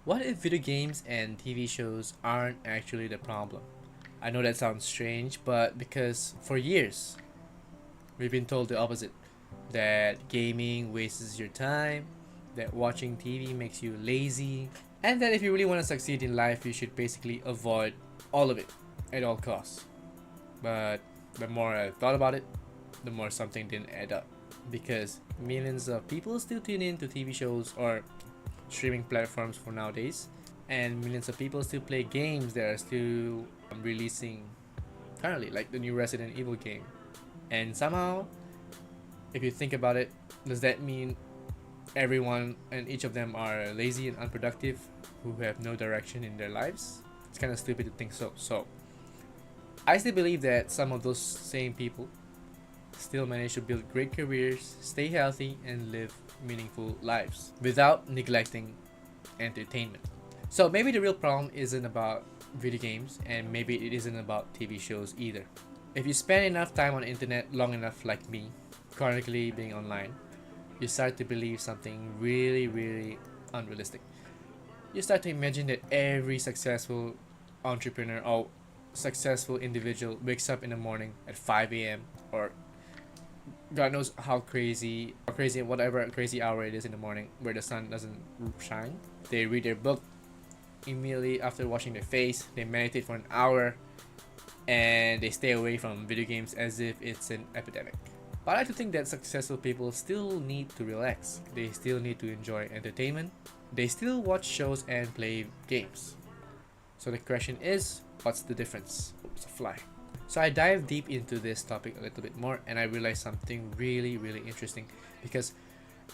What if video games and TV shows aren't actually the problem? I know that sounds strange, but because for years we've been told the opposite, that gaming wastes your time, that watching TV makes you lazy, and that if you really want to succeed in life, you should basically avoid all of it at all costs. But the more I thought about it, the more something didn't add up. Because millions of people still tune in to TV shows or streaming platforms for nowadays, and millions of people still play games that are still releasing currently, like the new Resident Evil game. And somehow, if you think about it, does that mean everyone and each of them are lazy and unproductive, who have no direction in their lives? It's kind of stupid to think so. So, I still believe that some of those same people still manage to build great careers, stay healthy, and live meaningful lives without neglecting entertainment. So maybe the real problem isn't about video games, and maybe it isn't about TV shows either. If you spend enough time on the internet long enough, like me, chronically being online, you start to believe something really, really unrealistic. You start to imagine that every successful entrepreneur or successful individual wakes up in the morning at 5 a.m. or God knows how crazy, whatever crazy hour it is in the morning where the sun doesn't shine. They read their book immediately after washing their face. They meditate for an hour, and they stay away from video games as if it's an epidemic. But I like to think that successful people still need to relax. They still need to enjoy entertainment. They still watch shows and play games. So the question is, what's the difference? Oops, a fly. So I dive deep into this topic a little bit more, and I realized something really, really interesting, because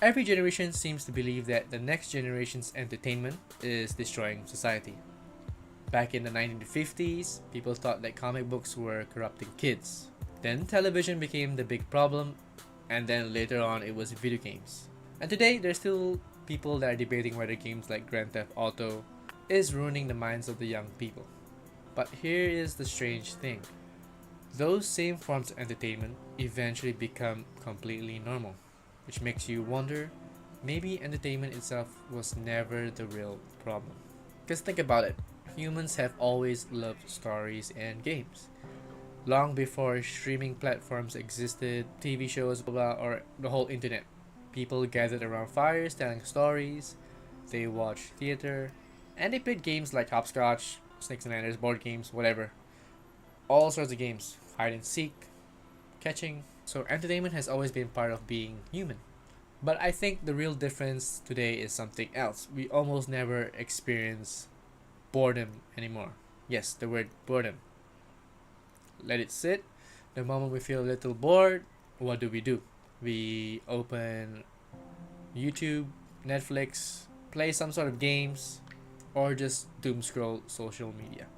every generation seems to believe that the next generation's entertainment is destroying society. Back in the 1950s, people thought that comic books were corrupting kids. Then television became the big problem, and then later on it was video games. And today there's still people that are debating whether games like Grand Theft Auto is ruining the minds of the young people. But here is the strange thing. Those same forms of entertainment eventually become completely normal, which makes you wonder, maybe entertainment itself was never the real problem. Because think about it, humans have always loved stories and games. Long before streaming platforms existed, TV shows, blah, blah, or the whole internet, people gathered around fires telling stories, they watched theater, and they played games like hopscotch, snakes and ladders, board games, whatever. All sorts of games, hide and seek, catching. So entertainment has always been part of being human. But I think the real difference today is something else. We almost never experience boredom anymore. Yes, the word boredom. Let it sit. The moment we feel a little bored, what do? We open YouTube, Netflix, play some sort of games, or just doom scroll social media.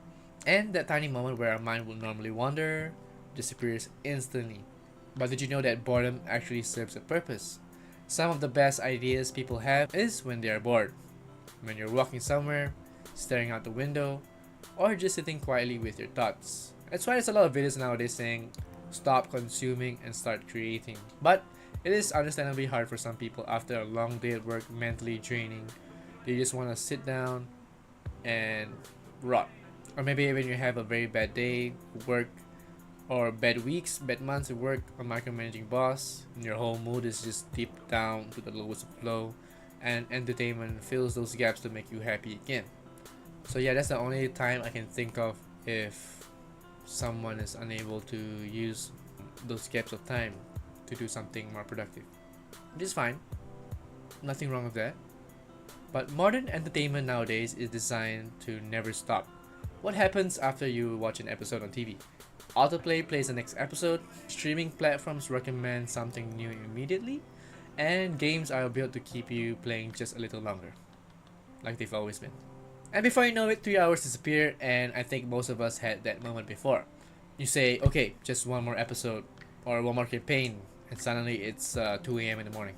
And that tiny moment where our mind will normally wander disappears instantly. But did you know that boredom actually serves a purpose? Some of the best ideas people have is when they are bored. When you're walking somewhere, staring out the window, or just sitting quietly with your thoughts. That's why there's a lot of videos nowadays saying stop consuming and start creating. But it is understandably hard for some people after a long day at work, mentally draining. They just want to sit down and rot. Or maybe even you have a very bad day, work, or bad weeks, bad months at work, a micromanaging boss, and your whole mood is just deep down to the lowest of low, and entertainment fills those gaps to make you happy again. So yeah, that's the only time I can think of if someone is unable to use those gaps of time to do something more productive. Which is fine. Nothing wrong with that. But modern entertainment nowadays is designed to never stop. What happens after you watch an episode on TV? Autoplay plays the next episode, streaming platforms recommend something new immediately, and games are built to keep you playing just a little longer, like they've always been. And before you know it, 3 hours disappear, and I think most of us had that moment before. You say, okay, just one more episode, or one more campaign, and suddenly it's 2 a.m. in the morning.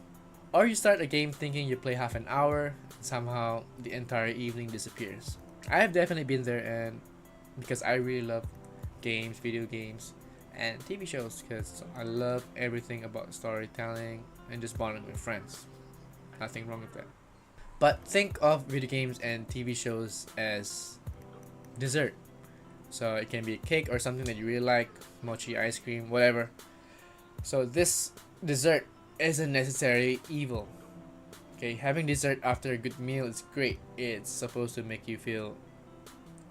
Or you start a game thinking you play half an hour, and somehow the entire evening disappears. I have definitely been there, and because I really love games, video games, and TV shows, because I love everything about storytelling and just bonding with friends. Nothing wrong with that. But think of video games and TV shows as dessert. So it can be a cake or something that you really like, mochi ice cream, whatever. So this dessert isn't necessarily evil. Okay, having dessert after a good meal is great. It's supposed to make you feel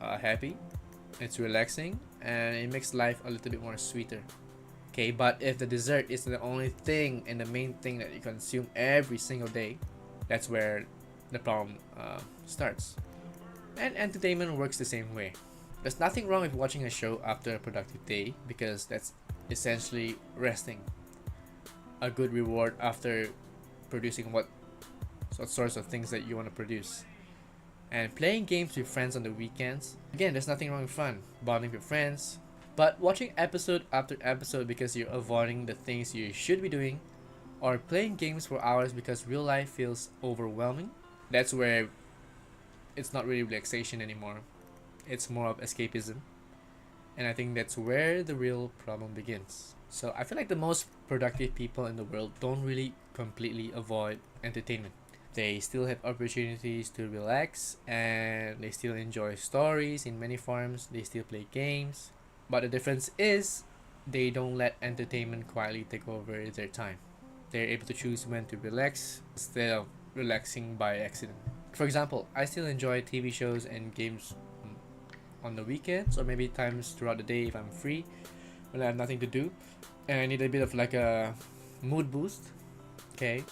happy. It's relaxing and it makes life a little bit more sweeter. Okay, but if the dessert is the only thing and the main thing that you consume every single day, that's where the problem starts. And entertainment works the same way. There's nothing wrong with watching a show after a productive day because that's essentially resting. A good reward after producing what sorts of things that you want to produce. And playing games with friends on the weekends. Again, there's nothing wrong with fun, bonding with friends. But watching episode after episode because you're avoiding the things you should be doing, or playing games for hours because real life feels overwhelming, that's where it's not really relaxation anymore. It's more of escapism. And I think that's where the real problem begins. So I feel like the most productive people in the world don't really completely avoid entertainment. They still have opportunities to relax and they still enjoy stories in many forms. They still play games. But the difference is they don't let entertainment quietly take over their time. They're able to choose when to relax instead of relaxing by accident. For example, I still enjoy TV shows and games on the weekends or maybe times throughout the day if I'm free when I have nothing to do and I need a bit of like a mood boost. Okay,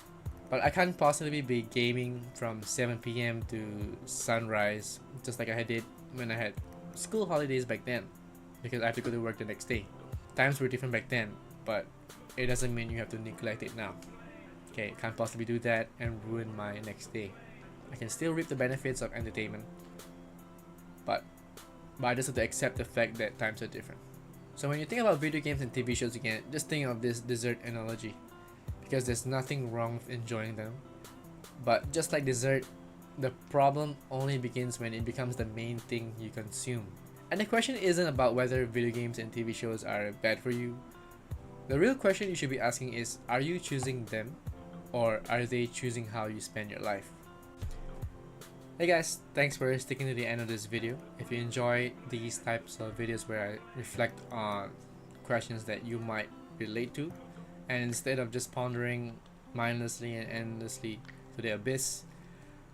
but I can't possibly be gaming from 7 p.m. to sunrise just like I did when I had school holidays back then because I have to go to work the next day. Times were different back then, but it doesn't mean you have to neglect it now. Okay, can't possibly do that and ruin my next day. I can still reap the benefits of entertainment, but I just have to accept the fact that times are different. So when you think about video games and TV shows again, just think of this dessert analogy because there's nothing wrong with enjoying them. But just like dessert, the problem only begins when it becomes the main thing you consume. And the question isn't about whether video games and TV shows are bad for you. The real question you should be asking is, are you choosing them or are they choosing how you spend your life? Hey guys, thanks for sticking to the end of this video. If you enjoy these types of videos where I reflect on questions that you might relate to, and instead of just pondering mindlessly and endlessly to the abyss,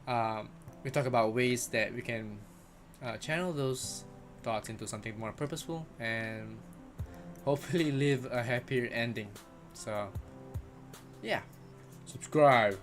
we talk about ways that we can channel those thoughts into something more purposeful and hopefully live a happier ending. So yeah, subscribe.